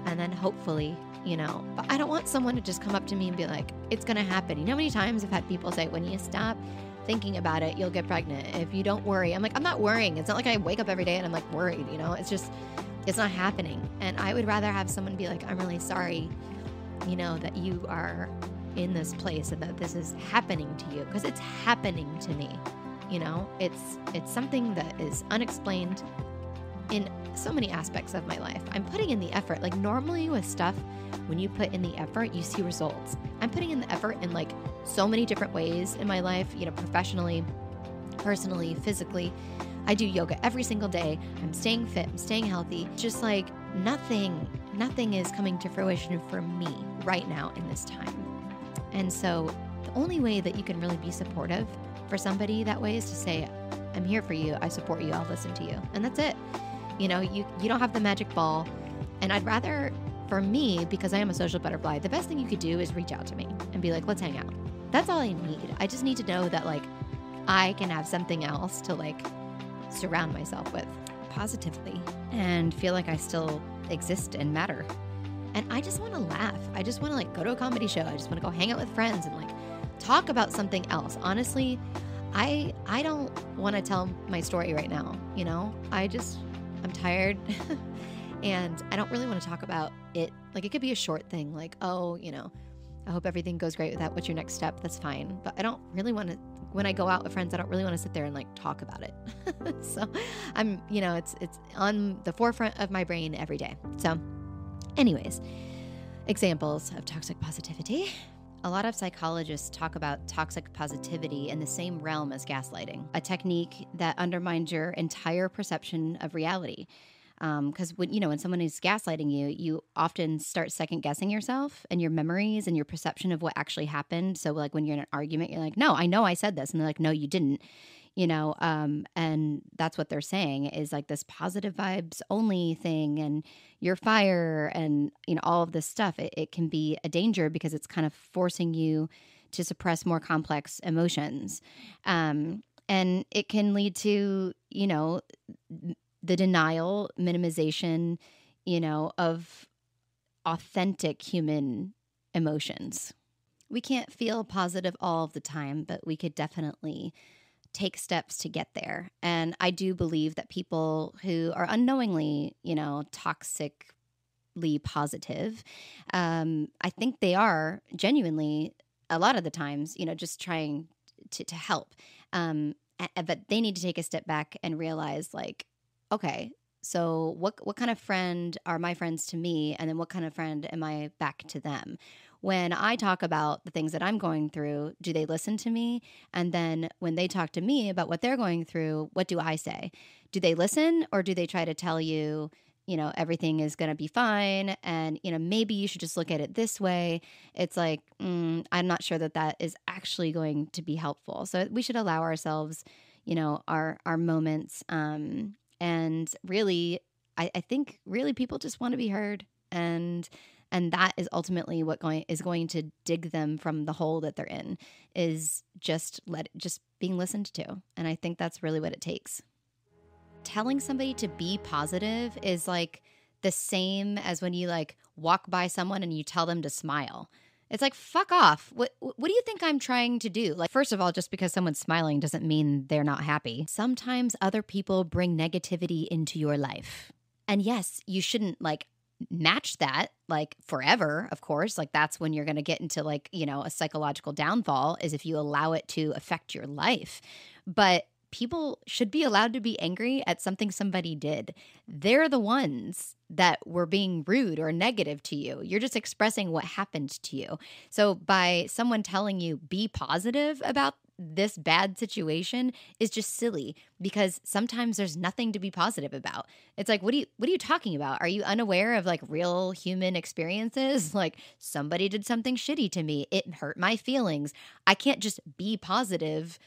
and then hopefully, but I don't want someone to just come up to me and be like, it's going to happen. How many times I've had people say, when you stop thinking about it, you'll get pregnant. If you don't worry. I'm like, I'm not worrying. It's not like I wake up every day and I'm like worried, it's not happening. And I would rather have someone be like, I'm really sorry, that you are in this place and that this is happening to you, because it's happening to me. It's something that is unexplained in so many aspects of my life. I'm putting in the effort. Like, normally with stuff, when you put in the effort, you see results. I'm putting in the effort in like so many different ways in my life, professionally, personally, physically. I do yoga every single day. I'm staying fit, I'm staying healthy. Just like nothing is coming to fruition for me right now in this time. And so the only way that you can really be supportive for somebody that way is to say, I'm here for you. I support you. I'll listen to you. And that's it. You don't have the magic ball. And I'd rather, for me, because I am a social butterfly, the best thing you could do is reach out to me and be like, let's hang out. That's all I need. I just need to know that like I can have something else to like surround myself with positively and feel like I still exist and matter. And I just want to laugh. I just want to like go to a comedy show. I just want to go hang out with friends and like talk about something else. Honestly, I don't want to tell my story right now. I'm tired and I don't really want to talk about it. Like, it could be a short thing, like, oh, I hope everything goes great with that. What's your next step? That's fine. But I don't really want to, when I go out with friends, I don't really want to sit there and like talk about it. So I'm, it's on the forefront of my brain every day. So Anyways, examples of toxic positivity. A lot of psychologists talk about toxic positivity in the same realm as gaslighting, a technique that undermines your entire perception of reality. Because when someone is gaslighting you, you often start second guessing yourself and your memories and your perception of what actually happened. So like when you're in an argument, you're like, no, I know I said this. And they're like, no, you didn't. And that's what they're saying is like this positive vibes only thing and you're fire and, all of this stuff. It can be a danger because it's kind of forcing you to suppress more complex emotions. And it can lead to, the denial, minimization, of authentic human emotions. We can't feel positive all of the time, but we could definitely take steps to get there. And I do believe that people who are unknowingly, toxically positive, I think they are genuinely, a lot of the times, just trying to help. But they need to take a step back and realize like, okay, so what kind of friend are my friends to me? And then what kind of friend am I back to them? When I talk about the things that I'm going through, do they listen to me? And then when they talk to me about what they're going through, what do I say? Do they listen or do they try to tell you, everything is going to be fine and, maybe you should just look at it this way? It's like, I'm not sure that is actually going to be helpful. So we should allow ourselves, our moments. And really, I think really people just want to be heard, and that is ultimately what is going to dig them from the hole that they're in, is just being listened to. And I think that's really what it takes. Telling somebody to be positive is like the same as when you like walk by someone and you tell them to smile. It's like, fuck off. What do you think I'm trying to do? Like, first of all, just because someone's smiling doesn't mean they're not happy. Sometimes other people bring negativity into your life. And yes, you shouldn't like match that like forever, of course. Like that's when you're going to get into like, a psychological downfall, is if you allow it to affect your life. But people should be allowed to be angry at something somebody did. They're the ones that were being rude or negative to you. You're just expressing what happened to you. So by someone telling you be positive about this bad situation is just silly, because sometimes there's nothing to be positive about. It's like, what are you talking about? Are you unaware of like real human experiences? Like somebody did something shitty to me. It hurt my feelings. I can't just be positive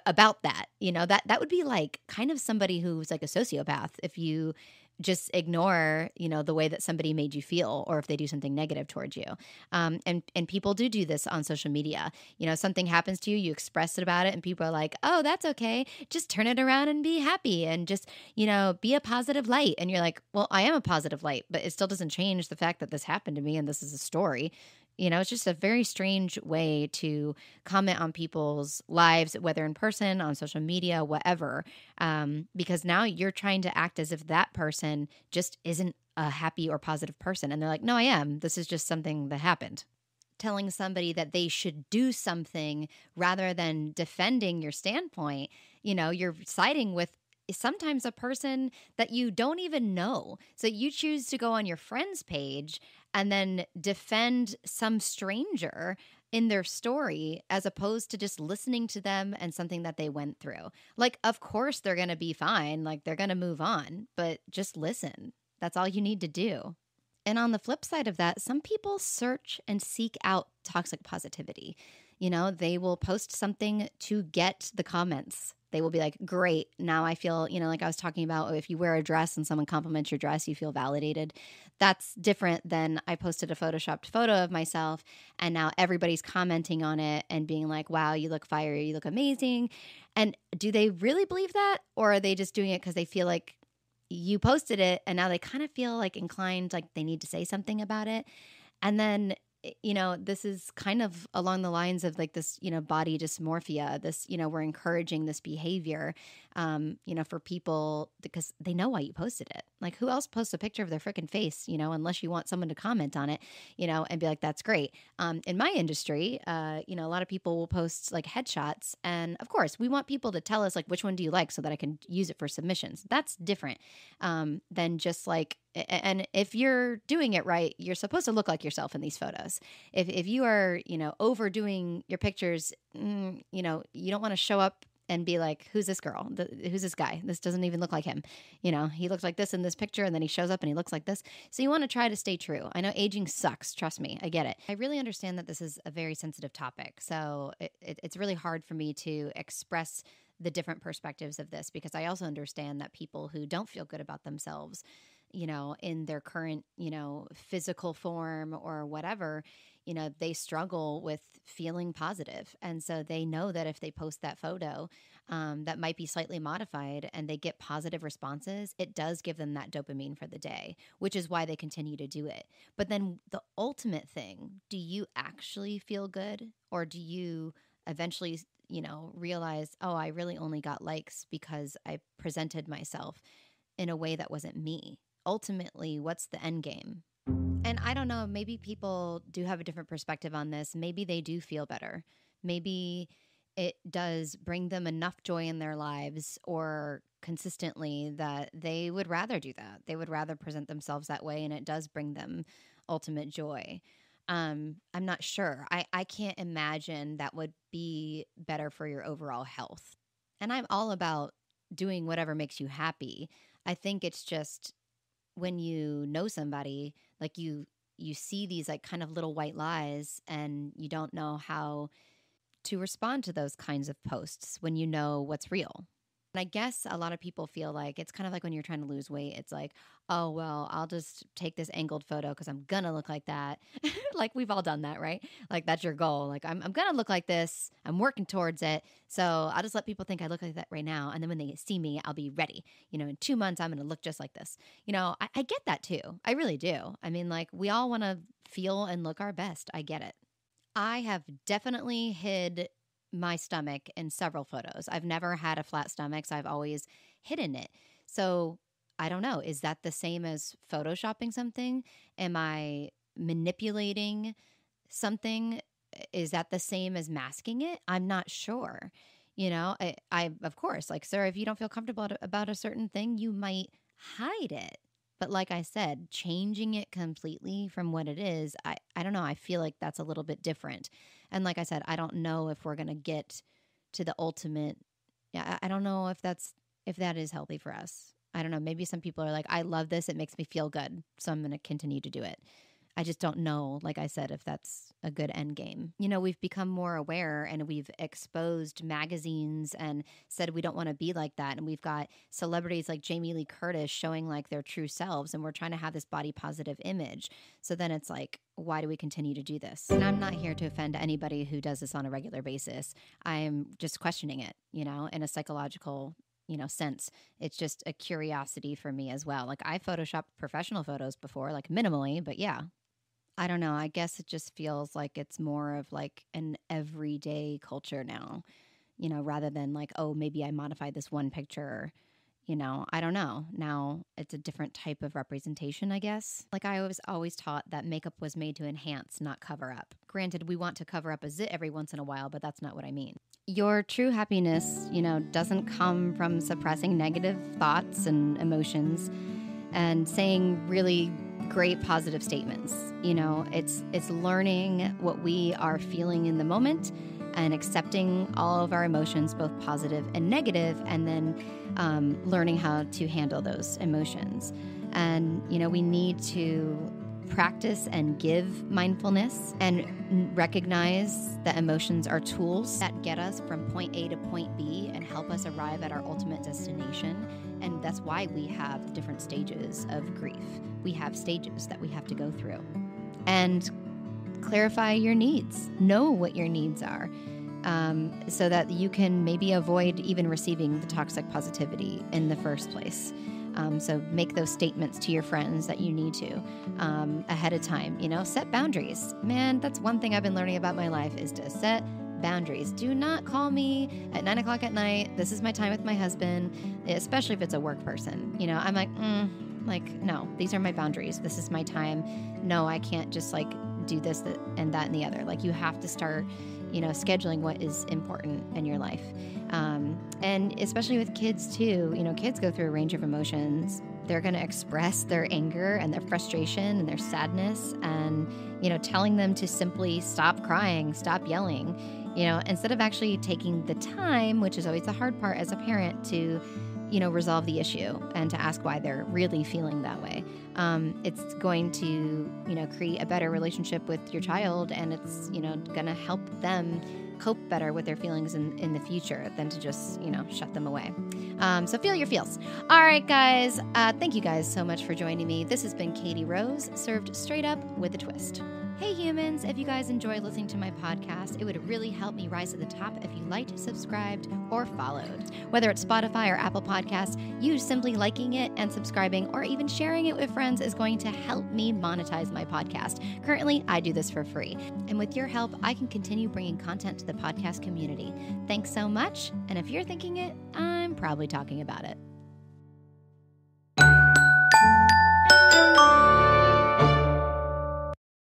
about that. That would be like kind of somebody who's like a sociopath if you just ignore, the way that somebody made you feel, or if they do something negative towards you. And people do this on social media. Something happens to you, you express it about it, and people are like, oh, that's okay. Just turn it around and be happy and just, be a positive light. And you're like, well, I am a positive light, but it still doesn't change the fact that this happened to me and this is a story. It's just a very strange way to comment on people's lives, whether in person, on social media, whatever, because now you're trying to act as if that person just isn't a happy or positive person. And they're like, no, I am. This is just something that happened. Telling somebody that they should do something rather than defending your standpoint, you're siding with sometimes a person that you don't even know. So you choose to go on your friend's page and then defend some stranger in their story, as opposed to just listening to them and something that they went through. Like, of course they're going to be fine. Like, they're going to move on, but just listen. That's all you need to do. And on the flip side of that, some people search and seek out toxic positivity. They will post something to get the comments. They will be like, great, now I feel, like I was talking about, if you wear a dress and someone compliments your dress, you feel validated. That's different than I posted a photoshopped photo of myself and now everybody's commenting on it and being like, wow, you look fire, you look amazing. And do they really believe that? Or are they just doing it because they feel like you posted it and now they kind of feel like inclined, like they need to say something about it? And then this is kind of along the lines of like this, body dysmorphia, this, we're encouraging this behavior, for people because they know why you posted it. Like, who else posts a picture of their freaking face, unless you want someone to comment on it, and be like, that's great. In my industry, a lot of people will post like headshots. And of course, we want people to tell us like, which one do you like so that I can use it for submissions. That's different than just like And if you're doing it right, you're supposed to look like yourself in these photos. If you are, overdoing your pictures, you don't want to show up and be like, who's this girl? Who's this guy? This doesn't even look like him. He looks like this in this picture, and then he shows up and he looks like this. So you want to try to stay true. I know aging sucks. Trust me. I get it. I really understand that this is a very sensitive topic. So it's really hard for me to express the different perspectives of this, because I also understand that people who don't feel good about themselves, in their current, physical form or whatever, they struggle with feeling positive. And so they know that if they post that photo that might be slightly modified and they get positive responses, it does give them that dopamine for the day, which is why they continue to do it. But then the ultimate thing, do you actually feel good, or do you eventually, realize, oh, I really only got likes because I presented myself in a way that wasn't me? Ultimately, what's the end game? And I don't know, maybe people do have a different perspective on this. Maybe they do feel better. Maybe it does bring them enough joy in their lives or consistently that they would rather do that. They would rather present themselves that way, and it does bring them ultimate joy. I'm not sure. I can't imagine that would be better for your overall health. And I'm all about doing whatever makes you happy. I think it's just when you know somebody, like you see these like kind of little white lies, and you don't know how to respond to those kinds of posts when you know what's real. And I guess a lot of people feel like it's kind of like when you're trying to lose weight. It's like, oh, well, I'll just take this angled photo because I'm going to look like that. Like we've all done that, right? Like that's your goal. Like I'm going to look like this. I'm working towards it. So I'll just let people think I look like that right now. And then when they see me, I'll be ready. In 2 months, I'm going to look just like this. I get that too. I really do. I mean, like we all want to feel and look our best. I get it. I have definitely hid my stomach in several photos. I've never had a flat stomach, so I've always hidden it. So I don't know. Is that the same as photoshopping something? Am I manipulating something? Is that the same as masking it? I'm not sure. I of course, like, sir, if you don't feel comfortable about a certain thing, you might hide it. But like I said, changing it completely from what it is, I don't know. I feel like that's a little bit different. And like I said, I don't know if we're going to get to the ultimate. Yeah, I don't know if that is healthy for us. I don't know. Maybe some people are like, I love this. It makes me feel good. So I'm going to continue to do it. I just don't know, like I said, if that's a good end game. We've become more aware, and we've exposed magazines and said we don't want to be like that. And we've got celebrities like Jamie Lee Curtis showing like their true selves, and we're trying to have this body positive image. So then it's like, why do we continue to do this? And I'm not here to offend anybody who does this on a regular basis. I'm just questioning it, in a psychological sense. It's just a curiosity for me as well. Like I photoshopped professional photos before, like minimally, but yeah. I don't know. I guess it just feels like it's more of like an everyday culture now, rather than like, oh, maybe I modified this one picture, I don't know. Now it's a different type of representation, I guess. Like I was always taught that makeup was made to enhance, not cover up. Granted, we want to cover up a zit every once in a while, but that's not what I mean. Your true happiness, doesn't come from suppressing negative thoughts and emotions and saying really great positive statements. It's learning what we are feeling in the moment and accepting all of our emotions, both positive and negative, and then learning how to handle those emotions. And, we need to practice and give mindfulness and recognize that emotions are tools that get us from point A to point B and help us arrive at our ultimate destination. And that's why we have different stages of grief. We have stages that we have to go through. And clarify your needs. Know what your needs are, so that you can maybe avoid even receiving the toxic positivity in the first place. So make those statements to your friends that you need to ahead of time. Set boundaries. Man, that's one thing I've been learning about my life is to set boundaries. Do not call me at 9 o'clock at night. This is my time with my husband, especially if it's a work person. I'm like, no, these are my boundaries. This is my time. No, I can't just like do this and that and the other. Like you have to start scheduling what is important in your life. And especially with kids too, kids go through a range of emotions. They're going to express their anger and their frustration and their sadness, and, telling them to simply stop crying, stop yelling, instead of actually taking the time, which is always the hard part as a parent, to resolve the issue and to ask why they're really feeling that way. It's going to, create a better relationship with your child, and it's, going to help them cope better with their feelings in the future than to just, shut them away. So feel your feels. All right, guys. Thank you guys so much for joining me. This has been Katie Rose, served straight up with a twist. Hey humans, if you guys enjoy listening to my podcast, it would really help me rise to the top if you liked, subscribed, or followed. Whether it's Spotify or Apple Podcasts, you simply liking it and subscribing or even sharing it with friends is going to help me monetize my podcast. Currently, I do this for free. And with your help, I can continue bringing content to the podcast community. Thanks so much. And if you're thinking it, I'm probably talking about it.